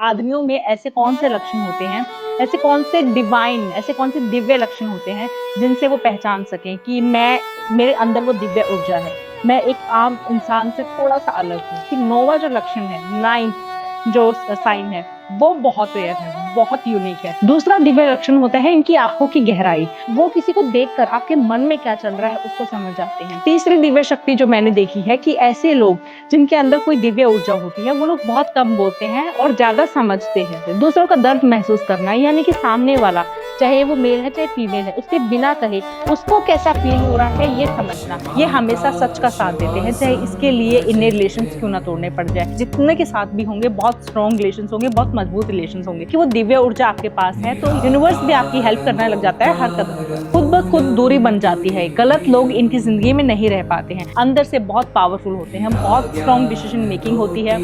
आदमियों में ऐसे कौन से लक्षण होते हैं, ऐसे कौन से डिवाइन, ऐसे कौन से दिव्य लक्षण होते हैं जिनसे वो पहचान सकें कि मैं मेरे अंदर वो दिव्य ऊर्जा है, मैं एक आम इंसान से थोड़ा सा अलग हूँ। कि नोवा जो लक्षण है, नाइन्थ जो साइन है, वो बहुत रेयर है, बहुत यूनिक है। दूसरा दिव्य लक्षण होता है इनकी आंखों की गहराई। वो किसी को देखकर आपके मन में क्या चल रहा है उसको समझ जाते हैं। तीसरी दिव्य शक्ति जो मैंने देखी है कि ऐसे लोग जिनके अंदर कोई दिव्य ऊर्जा होती है, वो लोग बहुत कम बोलते हैं और ज्यादा समझते हैं। दूसरों का दर्द महसूस करना, यानी कि सामने वाला चाहे वो मेल है चाहे फीमेल है, उसके बिना कहे उसको कैसा फील हो रहा है ये समझना। ये हमेशा सच का साथ देते हैं, चाहे इसके लिए इन्हें रिलेशंस क्यों ना तोड़ने पड़ जाए। जितने के साथ भी होंगे बहुत स्ट्रॉन्ग रिलेशंस होंगे, बहुत मजबूत रिलेशंस होंगे। कि वो दिव्य ऊर्जा आपके पास है तो यूनिवर्स भी आपकी हेल्प करने लग जाता है हर कदम। खुद ब खुद दूरी बन जाती है। गलत लोग इनकी जिंदगी में नहीं रह पाते हैं। अंदर से बहुत पावरफुल होते हैं, बहुत स्ट्रॉन्ग डिसीजन मेकिंग होती है।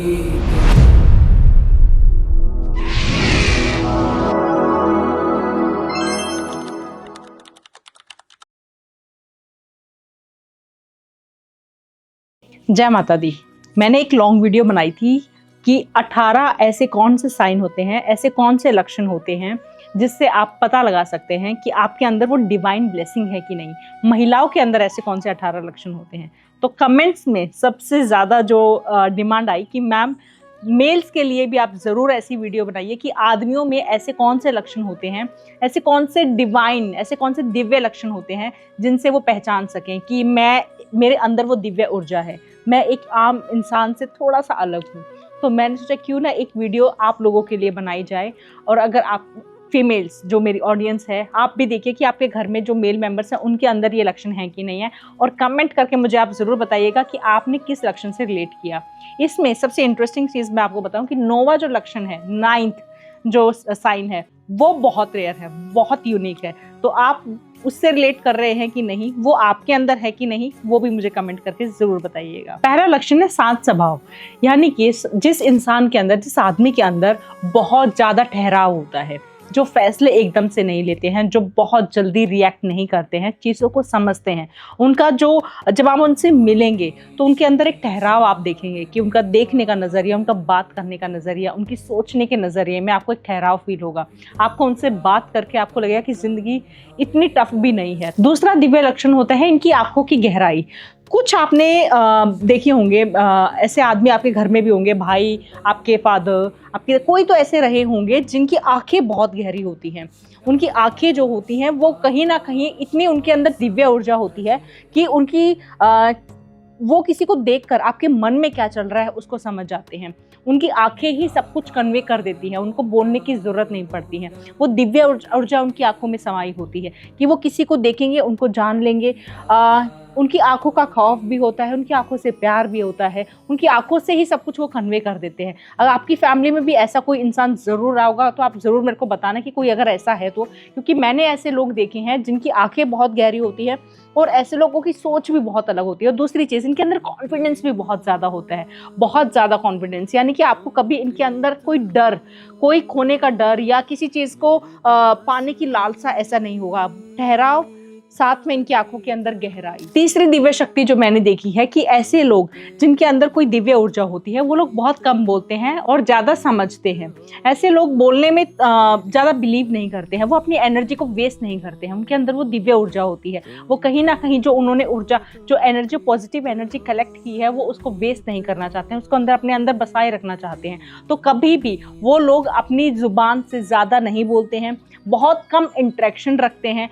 जय माता दी। मैंने एक लॉन्ग वीडियो बनाई थी कि 18 ऐसे कौन से साइन होते हैं, ऐसे कौन से लक्षण होते हैं जिससे आप पता लगा सकते हैं कि आपके अंदर वो डिवाइन ब्लेसिंग है कि नहीं। महिलाओं के अंदर ऐसे कौन से 18 लक्षण होते हैं। तो कमेंट्स में सबसे ज़्यादा जो डिमांड आई कि मैम मेल्स के लिए भी आप ज़रूर ऐसी वीडियो बनाइए कि आदमियों में ऐसे कौन से लक्षण होते हैं, ऐसे कौन से डिवाइन, ऐसे कौन से दिव्य लक्षण होते हैं जिनसे वो पहचान सकें कि मेरे अंदर वो दिव्य ऊर्जा है, मैं एक आम इंसान से थोड़ा सा अलग हूँ। तो मैंने सोचा क्यों ना एक वीडियो आप लोगों के लिए बनाई जाए। और अगर आप फीमेल्स जो मेरी ऑडियंस है, आप भी देखिए कि आपके घर में जो मेल मेंबर्स हैं उनके अंदर ये लक्षण हैं कि नहीं है। और कमेंट करके मुझे आप ज़रूर बताइएगा कि आपने किस लक्षण से रिलेट किया। इसमें सबसे इंटरेस्टिंग चीज़ मैं आपको बताऊं कि नोवा जो लक्षण है, नाइन्थ जो साइन है, वो बहुत रेयर है, बहुत यूनिक है। तो आप उससे रिलेट कर रहे हैं कि नहीं, वो आपके अंदर है कि नहीं, वो भी मुझे कमेंट करके जरूर बताइएगा। पहला लक्षण है शांत स्वभाव, यानी कि जिस इंसान के अंदर, जिस आदमी के अंदर बहुत ज्यादा ठहराव होता है, जो फैसले एकदम से नहीं लेते हैं, जो बहुत जल्दी रिएक्ट नहीं करते हैं, चीज़ों को समझते हैं। उनका जो जब आप उनसे मिलेंगे तो उनके अंदर एक ठहराव आप देखेंगे कि उनका देखने का नज़रिया, उनका बात करने का नज़रिया, उनकी सोचने के नज़रिए में आपको एक ठहराव फील होगा। आपको उनसे बात करके आपको लगेगा कि ज़िंदगी इतनी टफ भी नहीं है। दूसरा दिव्य लक्षण होता है इनकी आंखों की गहराई। कुछ आपने देखे होंगे, ऐसे आदमी आपके घर में भी होंगे, भाई, आपके फादर, आपके कोई तो ऐसे रहे होंगे जिनकी आंखें बहुत गहरी होती हैं। उनकी आंखें जो होती हैं वो कहीं ना कहीं इतनी उनके अंदर दिव्य ऊर्जा होती है कि वो किसी को देखकर आपके मन में क्या चल रहा है उसको समझ जाते हैं। उनकी आंखें ही सब कुछ कन्वे कर देती हैं, उनको बोलने की ज़रूरत नहीं पड़ती है। वो दिव्य ऊर्जा उनकी आंखों में समाई होती है कि वो किसी को देखेंगे, उनको जान लेंगे। उनकी आंखों का खौफ भी होता है, उनकी आंखों से प्यार भी होता है, उनकी आंखों से ही सब कुछ वो कन्वे कर देते हैं। अगर आपकी फैमिली में भी ऐसा कोई इंसान ज़रूर रहा होगा तो आप ज़रूर मेरे को बताना कि कोई अगर ऐसा है तो, क्योंकि मैंने ऐसे लोग देखे हैं जिनकी आंखें बहुत गहरी होती है और ऐसे लोगों की सोच भी बहुत अलग होती है। और दूसरी चीज़, इनके अंदर कॉन्फिडेंस भी बहुत ज़्यादा होता है, बहुत ज़्यादा कॉन्फिडेंस। यानी कि आपको कभी इनके अंदर कोई डर, कोई खोने का डर या किसी चीज़ को पाने की लालसा ऐसा नहीं होगा। ठहराव, साथ में इनकी आंखों के अंदर गहराई। तीसरी दिव्य शक्ति जो मैंने देखी है कि ऐसे लोग जिनके अंदर कोई दिव्य ऊर्जा होती है, वो लोग बहुत कम बोलते हैं और ज़्यादा समझते हैं। ऐसे लोग बोलने में ज़्यादा बिलीव नहीं करते हैं, वो अपनी एनर्जी को वेस्ट नहीं करते हैं। उनके अंदर वो दिव्य ऊर्जा होती है। वो कहीं ना कहीं जो उन्होंने ऊर्जा, जो एनर्जी, पॉजिटिव एनर्जी कलेक्ट की है, वो उसको वेस्ट नहीं करना चाहते हैं, उसको अपने अंदर बसाए रखना चाहते हैं। तो कभी भी वो लोग अपनी जुबान से ज़्यादा नहीं बोलते हैं, बहुत कम इंटरेक्शन रखते हैं,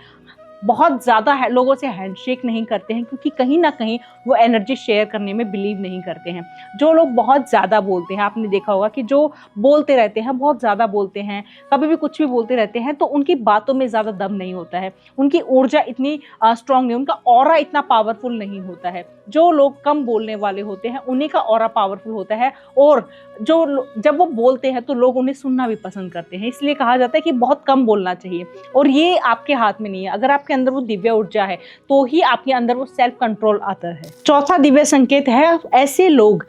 बहुत ज़्यादा लोगों से हैंडशेक नहीं करते हैं, क्योंकि कहीं ना कहीं वो एनर्जी शेयर करने में बिलीव नहीं करते हैं। जो लोग बहुत ज़्यादा बोलते हैं, आपने देखा होगा कि जो बोलते रहते हैं, बहुत ज़्यादा बोलते हैं, कभी भी कुछ भी बोलते रहते हैं, तो उनकी बातों में ज़्यादा दम नहीं होता है, उनकी ऊर्जा इतनी स्ट्रांग नहीं, उनका ऑरा इतना पावरफुल नहीं होता है। जो लोग कम बोलने वाले होते हैं उन्हीं का ऑरा पावरफुल होता है, और जब वो बोलते हैं तो लोग उन्हें सुनना भी पसंद करते हैं। इसलिए कहा जाता है कि बहुत कम बोलना चाहिए, और ये आपके हाथ में नहीं है। अगर आपके अंदर वो दिव्य ऊर्जा है तो ही आपके अंदर वो सेल्फ कंट्रोल आता है। चौथा दिव्य संकेत है ऐसे लोग,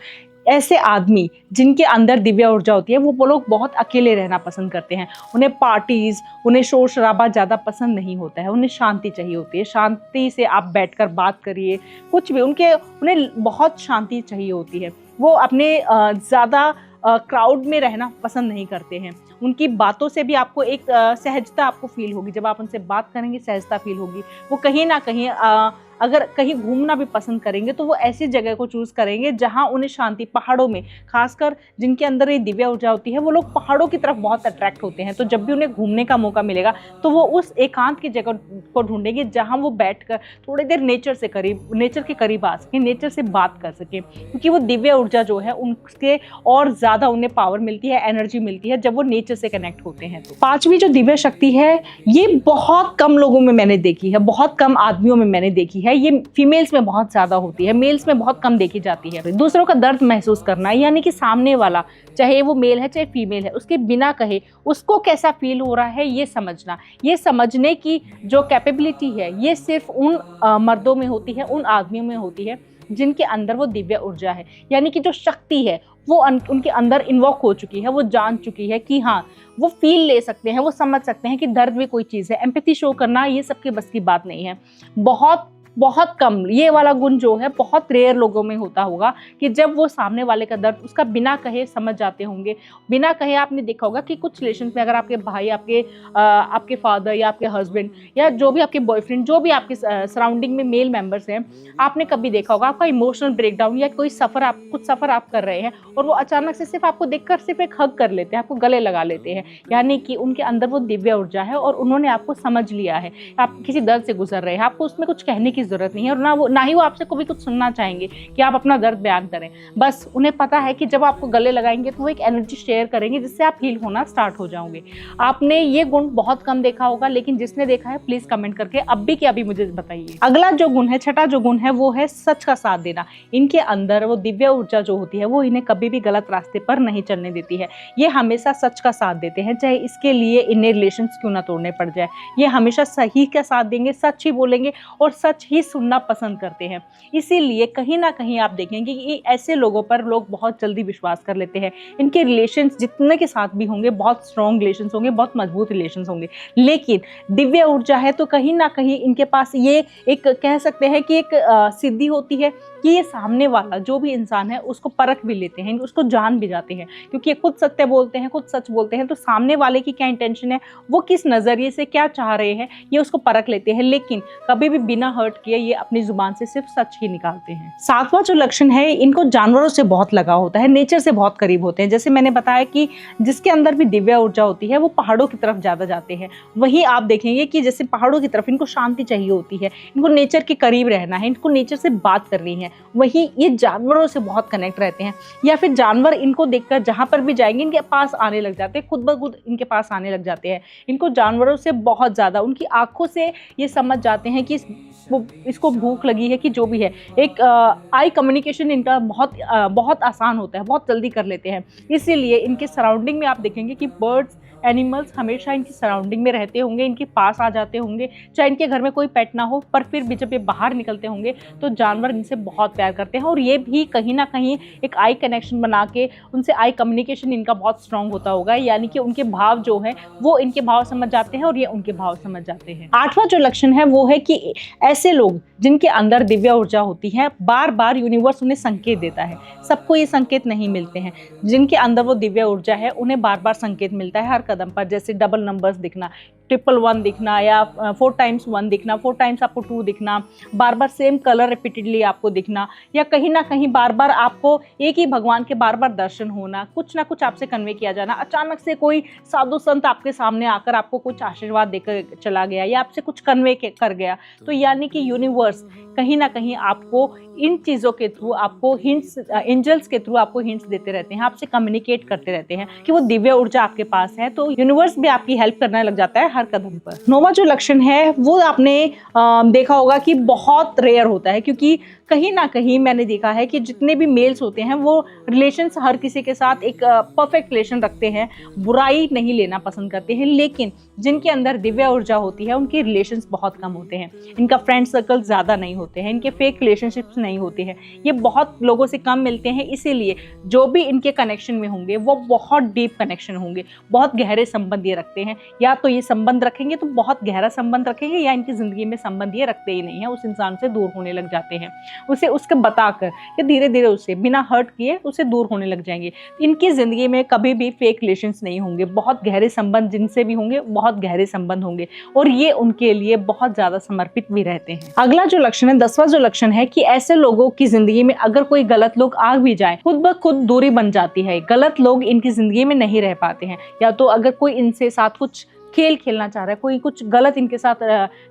ऐसे आदमी जिनके अंदर दिव्य ऊर्जा होती है, वो लोग बहुत अकेले रहना पसंद करते हैं। उन्हें पार्टीज, उन्हें शोर शराबा ज़्यादा पसंद नहीं होता है, उन्हें शांति चाहिए होती है। शांति से आप बैठकर बात करिए, कुछ भी उन्हें बहुत शांति चाहिए होती है। वो अपने ज़्यादा क्राउड में रहना पसंद नहीं करते हैं। उनकी बातों से भी आपको एक सहजता आपको फील होगी, जब आप उनसे बात करेंगे सहजता फील होगी। वो कहीं ना कहीं अगर कहीं घूमना भी पसंद करेंगे तो वो ऐसी जगह को चूज़ करेंगे जहाँ उन्हें शांति, पहाड़ों में, खासकर जिनके अंदर ये दिव्य ऊर्जा होती है वो लोग पहाड़ों की तरफ बहुत अट्रैक्ट होते हैं। तो जब भी उन्हें घूमने का मौका मिलेगा तो वो उस एकांत की जगह को ढूंढेंगे जहाँ वो बैठकर थोड़ी देर नेचर के करीब आ सके, नेचर से बात कर सके, क्योंकि वो दिव्य ऊर्जा जो है उनके और ज़्यादा उन्हें पावर मिलती है, एनर्जी मिलती है जब वो नेचर से कनेक्ट होते हैं। तो पांचवी जो दिव्य शक्ति है ये बहुत कम लोगों में मैंने देखी है, बहुत कम आदमियों में मैंने देखी है। ये फीमेल्स में बहुत ज्यादा होती है, मेल्स में बहुत कम देखी जाती है। दूसरों का दर्द महसूस करना, यानी कि सामने वाला चाहे वो मेल है चाहे फीमेल है, उसके बिना कहे उसको कैसा फील हो रहा है ये समझना, ये समझने की जो कैपेबिलिटी है ये सिर्फ उन मर्दों में होती है, उन आदमियों में होती है जिनके अंदर वो दिव्य ऊर्जा है, यानी कि जो शक्ति है वो उनके अंदर इन्वॉक हो चुकी है। वो जान चुकी है कि हाँ वो फील ले सकते हैं, वो समझ सकते हैं कि दर्द भी कोई चीज़ है। एम्पैथी शो करना ये सबके बस की बात नहीं है। बहुत कम ये वाला गुण जो है बहुत रेयर लोगों में होता होगा कि जब वो सामने वाले का दर्द उसका बिना कहे समझ जाते होंगे। बिना कहे आपने देखा होगा कि कुछ रिलेशन में अगर आपके भाई, आपके फादर या आपके हस्बैंड या जो भी आपके बॉयफ्रेंड, जो भी आपके सराउंडिंग में मेल मेंबर्स हैं, आपने कभी देखा होगा आपका इमोशनल ब्रेकडाउन या कुछ सफ़र आप कर रहे हैं और वो अचानक से सिर्फ आपको देखकर सिर्फ एक हग कर लेते हैं, आपको गले लगा लेते हैं, यानी कि उनके अंदर वो दिव्य ऊर्जा है और उन्होंने आपको समझ लिया है। आप किसी दर्द से गुजर रहे हैं, आपको उसमें कुछ कहने की जरूरत नहीं है और ना ही वो आपसे कभी कुछ सुनना चाहेंगे कि आप अपना दर्द बयान करें। बस उन्हें पता है कि जब आपको गले लगाएंगे तो वो एक एनर्जी शेयर करेंगे जिससे आप हील होना स्टार्ट हो जाओगे। आपने ये गुण बहुत कम देखा होगा, लेकिन जिसने देखा है प्लीज कमेंट करके अभी के अभी मुझे बताइए। अगला जो गुण है, छठा जो गुण है वो है सच का साथ देना। इनके अंदर वो दिव्य ऊर्जा जो होती है वो इन्हें कभी भी गलत रास्ते पर नहीं चलने देती है। ये हमेशा सच का साथ देते हैं, चाहे इसके लिए इन्हें रिलेशंस क्यों ना तोड़ने पड़ जाए। ये हमेशा सही का साथ देंगे, सच ही बोलेंगे और सच ही सुनना पसंद करते हैं। इसीलिए कहीं ना कहीं आप देखेंगे कि ऐसे लोगों पर लोग बहुत जल्दी विश्वास कर लेते हैं। इनके रिलेशंस जितने के साथ भी होंगे बहुत स्ट्रॉन्ग रिलेशंस होंगे, बहुत मजबूत रिलेशंस होंगे, लेकिन दिव्य ऊर्जा है तो कहीं ना कहीं इनके पास ये एक कह सकते हैं कि एक सिद्धि होती है कि ये सामने वाला जो भी इंसान है उसको परख भी लेते हैं, उसको जान भी जाते हैं, क्योंकि ये खुद सत्य बोलते हैं, खुद सच बोलते हैं। तो सामने वाले की क्या इंटेंशन है, वो किस नज़रिए से क्या चाह रहे हैं, ये उसको परख लेते हैं, लेकिन कभी भी बिना हर्ट किए ये अपनी जुबान से सिर्फ सच ही निकालते हैं। सातवां जो लक्षण है, इनको जानवरों से बहुत लगाव होता है, नेचर से बहुत करीब होते हैं। जैसे मैंने बताया कि जिसके अंदर भी दिव्य ऊर्जा होती है वो पहाड़ों की तरफ ज़्यादा जाते हैं। वहीं आप देखेंगे कि जैसे पहाड़ों की तरफ इनको शांति चाहिए होती है, इनको नेचर के करीब रहना है, इनको नेचर से बात करनी है। वहीं ये जानवरों से बहुत कनेक्ट रहते हैं, या फिर जानवर इनको देखकर जहाँ पर भी जाएंगे इनके पास आने लग जाते हैं, खुद ब खुद इनके पास आने लग जाते हैं। इनको जानवरों से बहुत ज़्यादा, उनकी आंखों से ये समझ जाते हैं कि इसको भूख लगी है कि जो भी है। एक आई कम्युनिकेशन इनका बहुत आसान होता है, बहुत जल्दी कर लेते हैं। इसीलिए इनके सराउंडिंग में आप देखेंगे कि बर्ड्स, एनिमल्स हमेशा इनकी सराउंडिंग में रहते होंगे, इनके पास आ जाते होंगे, चाहे इनके घर में कोई पेट ना हो, पर फिर भी जब ये बाहर निकलते होंगे तो जानवर इनसे बहुत प्यार करते हैं। और ये भी कहीं ना कहीं एक आई कनेक्शन बना के उनसे आई कम्युनिकेशन इनका बहुत स्ट्रांग होता होगा, यानी कि उनके भाव जो है वो इनके भाव समझ जाते हैं और ये उनके भाव समझ जाते हैं। आठवां जो लक्षण है वो है कि ऐसे लोग जिनके अंदर दिव्य ऊर्जा होती है, बार बार यूनिवर्स उन्हें संकेत देता है। सबको ये संकेत नहीं मिलते हैं। जिनके अंदर वो दिव्य ऊर्जा है उन्हें बार बार संकेत मिलता है हर कदम पर, जैसे डबल नंबर्स दिखना, 111 दिखना, या 4 टाइम्स 1 दिखना, 4 टाइम्स आपको 2 दिखना, बार बार सेम कलर रिपीटेडली आपको दिखना, या कहीं ना कहीं बार बार आपको एक ही भगवान के बार बार दर्शन होना, कुछ ना कुछ आपसे कन्वे किया जाना। अचानक से कोई साधु संत आपके सामने आकर आपको कुछ आशीर्वाद देकर चला गया या आपसे कुछ कन्वे कर गया, तो यानी कि यूनिवर्स कहीं ना कहीं आपको इन चीज़ों के थ्रू, आपको हिंट्स, एंजल्स के थ्रू आपको हिंट्स देते रहते हैं, आपसे कम्युनिकेट करते रहते हैं कि वो दिव्य ऊर्जा आपके पास है। तो यूनिवर्स भी आपकी हेल्प करने लग जाता है हर कदम पर। नौवां जो लक्षण है वो आपने देखा होगा कि बहुत रेयर होता है, क्योंकि कहीं ना कहीं मैंने देखा है कि जितने भी मेल्स होते हैं वो रिलेशंस हर किसी के साथ एक परफेक्ट रिलेशन रखते हैं, बुराई नहीं लेना पसंद करते हैं, लेकिन जिनके अंदर दिव्य ऊर्जा होती है उनके रिलेशंस बहुत कम होते हैं, इनका फ्रेंड सर्कल ज़्यादा नहीं होते हैं, इनके फेक रिलेशनशिप्स नहीं होते हैं, ये बहुत लोगों से कम मिलते हैं। इसीलिए जो भी इनके कनेक्शन में होंगे वो बहुत डीप कनेक्शन होंगे, बहुत गहरे संबंध ये रखते हैं। या तो ये संबंध संबंध रखेंगे तो बहुत गहरा संबंध रखेंगे, या इनकी ज़िंदगी में संबंध ये रखते ही नहीं है, उस इंसान से दूर होने लग जाते हैं, उसे उसके बताकर या धीरे धीरे उसे बिना हर्ट किए उसे दूर होने लग जाएंगे। इनकी ज़िंदगी में कभी भी फेक रिलेशंस नहीं होंगे, बहुत गहरे संबंध जिनसे भी होंगे बहुत गहरे संबंध होंगे, और ये उनके लिए बहुत ज़्यादा समर्पित भी रहते हैं। अगला जो लक्षण है, 10वां जो लक्षण है कि ऐसे लोगों की ज़िंदगी में अगर कोई गलत लोग आ भी जाए, खुद ब खुद दूरी बन जाती है। गलत लोग इनकी ज़िंदगी में नहीं रह पाते हैं, या तो अगर कोई इनसे साथ कुछ खेल खेलना चाह रहा है, कोई कुछ गलत इनके साथ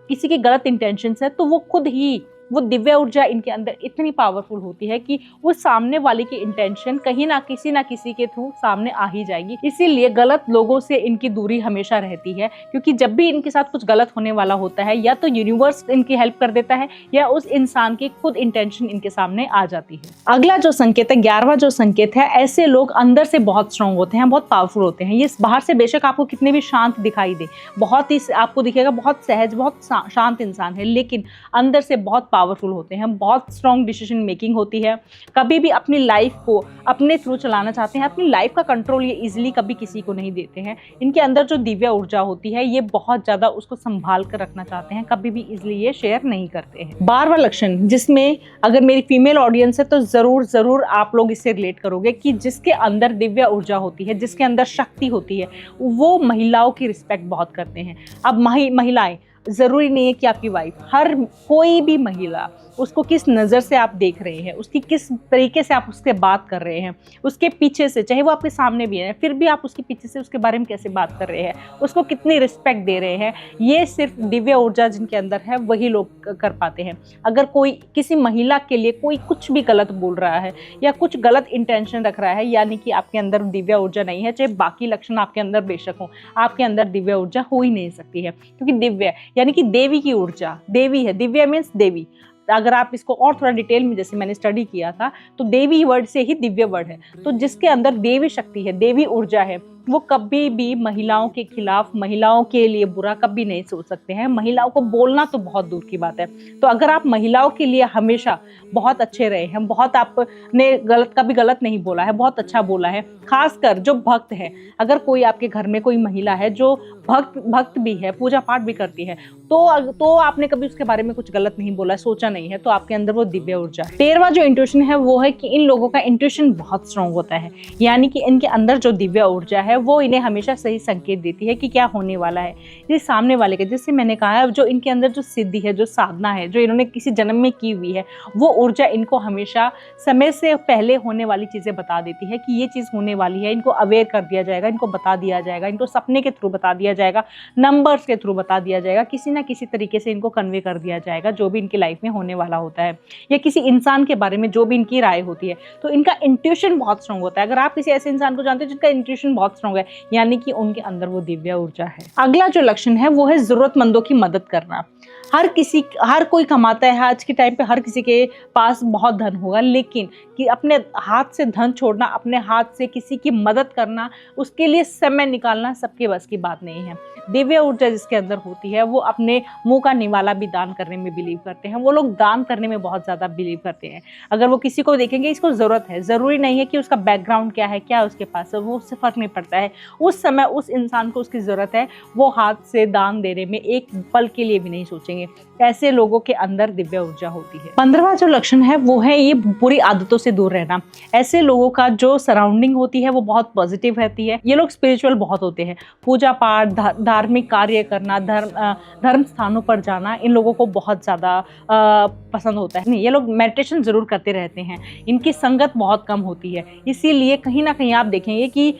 किसी की गलत इंटेंशंस है, तो वो खुद ही वो दिव्य ऊर्जा इनके अंदर इतनी पावरफुल होती है कि वो सामने वाले की इंटेंशन कहीं ना किसी के थ्रू सामने आ ही जाएगी। इसीलिए गलत लोगों से इनकी दूरी हमेशा रहती है, क्योंकि जब भी इनके साथ कुछ गलत होने वाला होता है, या तो यूनिवर्स इनकी हेल्प कर देता है या उस इंसान की खुद इंटेंशन इनके सामने आ जाती है। अगला जो संकेत है, 11वां जो संकेत है, ऐसे लोग अंदर से बहुत स्ट्रांग होते हैं, बहुत पावरफुल होते हैं। ये बाहर से बेशक आपको कितने भी शांत दिखाई दे, बहुत ही आपको दिखेगा बहुत सहज, बहुत शांत इंसान है, लेकिन अंदर से बहुत पावरफुल होते हैं, बहुत स्ट्रॉन्ग डिसीजन मेकिंग होती है। कभी भी अपनी लाइफ को अपने थ्रू चलाना चाहते हैं, अपनी लाइफ का कंट्रोल ये इजीली कभी किसी को नहीं देते हैं। इनके अंदर जो दिव्य ऊर्जा होती है ये बहुत ज़्यादा उसको संभाल कर रखना चाहते हैं, कभी भी इजीली ये शेयर नहीं करते हैं। 12वां लक्षण, जिसमें अगर मेरी फीमेल ऑडियंस है तो ज़रूर आप लोग इससे रिलेट करोगे कि जिसके अंदर दिव्य ऊर्जा होती है, जिसके अंदर शक्ति होती है, वो महिलाओं की रिस्पेक्ट बहुत करते हैं। अब महिलाएं, ज़रूरी नहीं है कि आपकी वाइफ, हर कोई भी महिला, उसको किस नज़र से आप देख रहे हैं, उसकी किस तरीके से आप उससे बात कर रहे हैं, उसके पीछे से, चाहे वो आपके सामने भी है फिर भी आप उसके पीछे से उसके बारे में कैसे बात कर रहे हैं, उसको कितनी रिस्पेक्ट दे रहे हैं, ये सिर्फ दिव्य ऊर्जा जिनके अंदर है वही लोग कर पाते हैं। अगर कोई किसी महिला के लिए कोई कुछ भी गलत बोल रहा है या कुछ गलत इंटेंशन रख रहा है, यानी कि आपके अंदर दिव्य ऊर्जा नहीं है, चाहे बाकी लक्षण आपके अंदर बेशक हो, आपके अंदर दिव्य ऊर्जा हो ही नहीं सकती है। क्योंकि दिव्य यानी कि देवी की ऊर्जा, देवी है, दिव्य मीन्स देवी। अगर आप इसको और थोड़ा डिटेल में, जैसे मैंने स्टडी किया था, तो देवी वर्ड से ही दिव्य वर्ड है। तो जिसके अंदर देवी शक्ति है, देवी ऊर्जा है, वो कभी भी महिलाओं के खिलाफ, महिलाओं के लिए बुरा कभी नहीं सोच सकते हैं। महिलाओं को बोलना तो बहुत दूर की बात है। तो अगर आप महिलाओं के लिए हमेशा बहुत अच्छे रहे हैं, बहुत आपने कभी गलत नहीं बोला है, बहुत अच्छा बोला है, खासकर जो भक्त है, अगर कोई आपके घर में कोई महिला है जो भक्त भी है, पूजा पाठ भी करती है, तो आपने कभी उसके बारे में कुछ गलत नहीं बोला, सोचा नहीं है, तो आपके अंदर वो दिव्य ऊर्जा है। 13वां जो इंट्यूशन है वो है कि इन लोगों का इंट्यूशन बहुत स्ट्रांग होता है, यानी कि इनके अंदर जो दिव्य ऊर्जा है वो इन्हें हमेशा सही संकेत देती है कि क्या होने वाला है। ये सामने वाले के, जैसे मैंने कहा, जो इनके अंदर जो सिद्धि है, जो साधना है, जो इन्होंने किसी जन्म में की हुई है, वो ऊर्जा इनको हमेशा समय से पहले होने वाली चीज़ें बता देती है कि ये चीज़ होने वाली है। इनको अवेयर कर दिया जाएगा, इनको बता दिया जाएगा, इनको सपने के थ्रू बता दिया जाएगा, नंबर्स के थ्रू बता दिया जाएगा, किसी ना किसी तरीके से इनको कन्वे कर दिया जाएगा जो भी इनकी लाइफ में होने वाला होता है, या किसी इंसान के बारे में जो भी इनकी राय होती है। तो इनका इंट्यूशन बहुत स्ट्रांग होता है। अगर आप किसी ऐसे इंसान को जानते हैं जिनका इंट्यूशन बहुत स्ट्रांग है, यानी कि उनके अंदर वो दिव्य ऊर्जा है। अगला जो लक्षण है वो है जरूरतमंदों की मदद करना। हर कोई कमाता है, आज के टाइम पे हर किसी के पास बहुत धन होगा, लेकिन कि अपने हाथ से धन छोड़ना, अपने हाथ से किसी की मदद करना, उसके लिए समय निकालना सबके बस की बात नहीं है। दिव्य ऊर्जा जिसके अंदर होती है वो अपने मुंह का निवाला भी दान करने में बिलीव करते हैं। वो लोग दान करने में बहुत ज़्यादा बिलीव करते हैं। अगर वो किसी को देखेंगे, इसको ज़रूरत है, ज़रूरी नहीं है कि उसका बैकग्राउंड क्या है, क्या उसके पास है, वो उससे फ़र्क नहीं पड़ता है। उस समय उस इंसान को उसकी ज़रूरत है, वो हाथ से दान देने में एक पल के लिए भी नहीं सोचेंगे। ऐसे लोगों के अंदर दिव्य ऊर्जा होती है। 15वां जो लक्षण है वो है ये बुरी आदतों से दूर रहना। ऐसे लोगों का जो सराउंडिंग होती है वो बहुत पॉजिटिव रहती है। ये लोग स्पिरिचुअल बहुत होते हैं। पूजा पाठ, धार्मिक कार्य करना, धर्म स्थानों पर जाना इन लोगों को बहुत ज़्यादा पसंद होता है। नहीं, ये लोग मेडिटेशन ज़रूर करते रहते हैं। इनकी संगत बहुत कम होती है, इसीलिए कहीं ना कहीं आप देखेंगे कि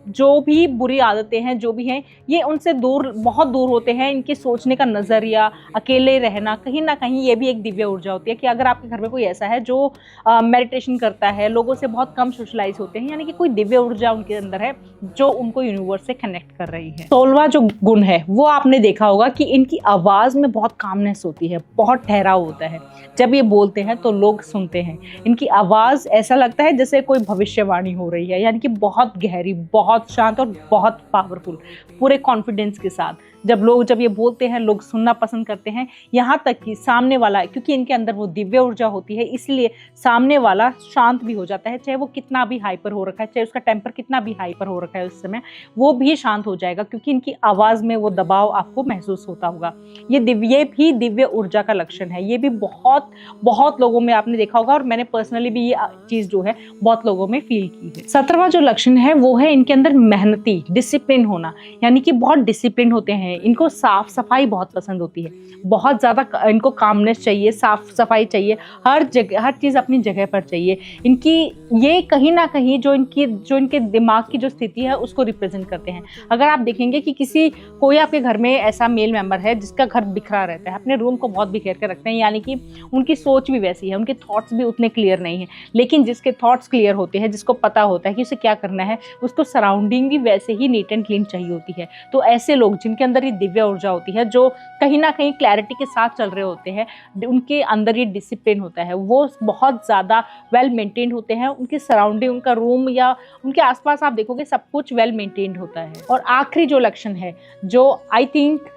जो भी बुरी आदतें हैं, जो भी हैं, ये उनसे दूर, बहुत दूर होते हैं। इनके सोचने का नज़रिया, अकेले रहना, कहीं ना कहीं ये भी एक दिव्य ऊर्जा होती है कि अगर आपके घर में कोई ऐसा है जो मेडिटेशन करता है, लोगों से बहुत कम सोशलाइज होते हैं, यानी कि कोई दिव्य ऊर्जा उनके अंदर है जो उनको यूनिवर्स से कनेक्ट कर रही है। 16वां जो गुण है वो आपने देखा होगा कि इनकी आवाज़ में बहुत कामनेस होती है, बहुत ठहराव होता है। जब ये बोलते हैं तो लोग सुनते हैं। इनकी आवाज़ ऐसा लगता है जैसे कोई भविष्यवाणी हो रही है, यानी कि बहुत गहरी, बहुत बहुत शांत और बहुत पावरफुल, पूरे कॉन्फिडेंस के साथ। जब ये बोलते हैं लोग सुनना पसंद करते हैं, यहाँ तक कि सामने वाला, क्योंकि इनके अंदर वो दिव्य ऊर्जा होती है, इसलिए सामने वाला शांत भी हो जाता है। चाहे वो कितना भी हाइपर हो रखा है, चाहे उसका टेम्पर कितना भी हाइपर हो रखा है उस समय, वो भी शांत हो जाएगा, क्योंकि इनकी आवाज़ में वो दबाव आपको महसूस होता होगा। ये भी दिव्य ऊर्जा का लक्षण है। ये भी बहुत बहुत लोगों में आपने देखा होगा, और मैंने पर्सनली भी ये चीज़ जो है बहुत लोगों में फील की है। 17वां जो लक्षण है वो है इनके अंदर मेहनती, डिसिप्लिन होना, यानी कि बहुत डिसिप्लिन होते हैं। इनको साफ सफाई बहुत पसंद होती है, बहुत ज़्यादा इनको कामनेस चाहिए, साफ सफाई चाहिए, हर जगह हर चीज़ अपनी जगह पर चाहिए। इनकी ये कहीं ना कहीं जो इनके दिमाग की जो स्थिति है उसको रिप्रेजेंट करते हैं। अगर आप देखेंगे कि कोई आपके घर में ऐसा मेल मेंबर है जिसका घर बिखरा रहता है, अपने रूम को बहुत बिखेर कर रखते हैं, यानी कि उनकी सोच भी वैसी है, उनके थॉट्स भी उतने क्लियर नहीं है, लेकिन जिसके थॉट्स क्लियर होते हैं, जिसको पता होता है कि उसे क्या करना है, उसको सराउंडिंग भी वैसे ही नीट एंड क्लीन चाहिए होती है। तो ऐसे लोग जिनके अंदर ये दिव्य ऊर्जा होती है, जो कहीं ना कहीं क्लैरिटी के साथ चल रहे होते हैं, उनके अंदर ये डिसिप्लिन होता है, वो बहुत ज़्यादा वेल मेंटेन्ड होते हैं। उनकी सराउंडिंग, उनका रूम या उनके आसपास आप देखोगे सब कुछ वेल मेंटेन्ड होता है। और आखिरी जो लक्षण है, जो आई थिंक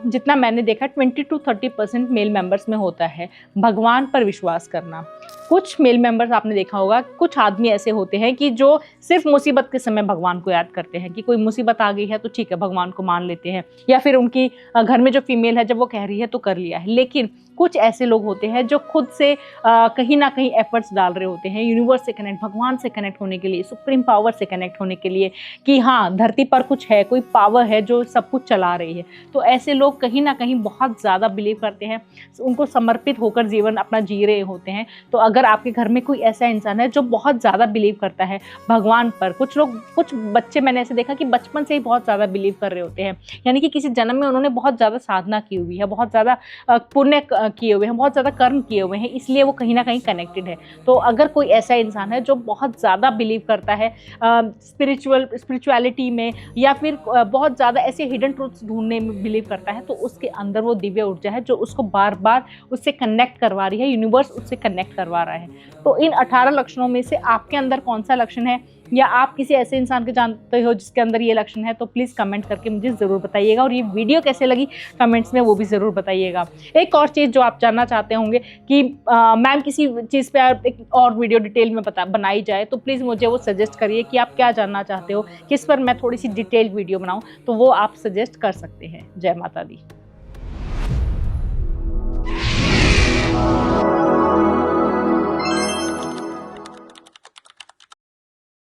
जितना मैंने देखा 20 to 30% मेल मेंबर्स में होता है, भगवान पर विश्वास करना। कुछ मेल मेंबर्स आपने देखा होगा, कुछ आदमी ऐसे होते हैं कि जो सिर्फ मुसीबत के समय भगवान को याद करते हैं, कि कोई मुसीबत आ गई है तो ठीक है भगवान को मान लेते हैं, या फिर उनकी घर में जो फीमेल है जब वो कह रही है तो कर लिया है। लेकिन कुछ ऐसे लोग होते हैं जो खुद से कहीं ना कहीं एफर्ट्स डाल रहे होते हैं यूनिवर्स से कनेक्ट, भगवान से कनेक्ट होने के लिए, सुप्रीम पावर से कनेक्ट होने के लिए, कि हाँ धरती पर कुछ है, कोई पावर है जो सब कुछ चला रही है। तो ऐसे लोग कहीं ना कहीं बहुत ज़्यादा बिलीव करते हैं, उनको समर्पित होकर जीवन अपना जी रहे होते हैं। तो अगर आपके घर में कोई ऐसा इंसान है जो बहुत ज़्यादा बिलीव करता है भगवान पर, कुछ बच्चे मैंने ऐसे देखा कि बचपन से ही बहुत ज़्यादा बिलीव कर रहे होते हैं, यानी कि किसी जन्म में उन्होंने बहुत ज़्यादा साधना की हुई है, बहुत ज़्यादा पुण्य किए हुए हैं, बहुत ज़्यादा कर्म किए हुए हैं, इसलिए वो कहीं ना कहीं कनेक्टेड है। तो अगर कोई ऐसा इंसान है जो बहुत ज़्यादा बिलीव करता है स्पिरिचुअलिटी में, या फिर बहुत ज़्यादा ऐसे हिडन ट्रूथ्स ढूंढने में बिलीव करता है, तो उसके अंदर वो दिव्य ऊर्जा है जो उसको बार बार उससे कनेक्ट करवा रही है, यूनिवर्स उससे कनेक्ट करवा रहा है। तो इन 18 लक्षणों में से आपके अंदर कौन सा लक्षण है, या आप किसी ऐसे इंसान के जानते हो जिसके अंदर ये लक्षण है, तो प्लीज़ कमेंट करके मुझे ज़रूर बताइएगा। और ये वीडियो कैसे लगी कमेंट्स में वो भी ज़रूर बताइएगा। एक और चीज़ जो आप जानना चाहते होंगे कि मैम किसी चीज़ पे एक और वीडियो डिटेल में बनाई जाए, तो प्लीज़ मुझे वो सजेस्ट करिए कि आप क्या जानना चाहते हो, किस पर मैं थोड़ी सी डिटेल वीडियो बनाऊँ, तो वो आप सजेस्ट कर सकते हैं। जय माता दी।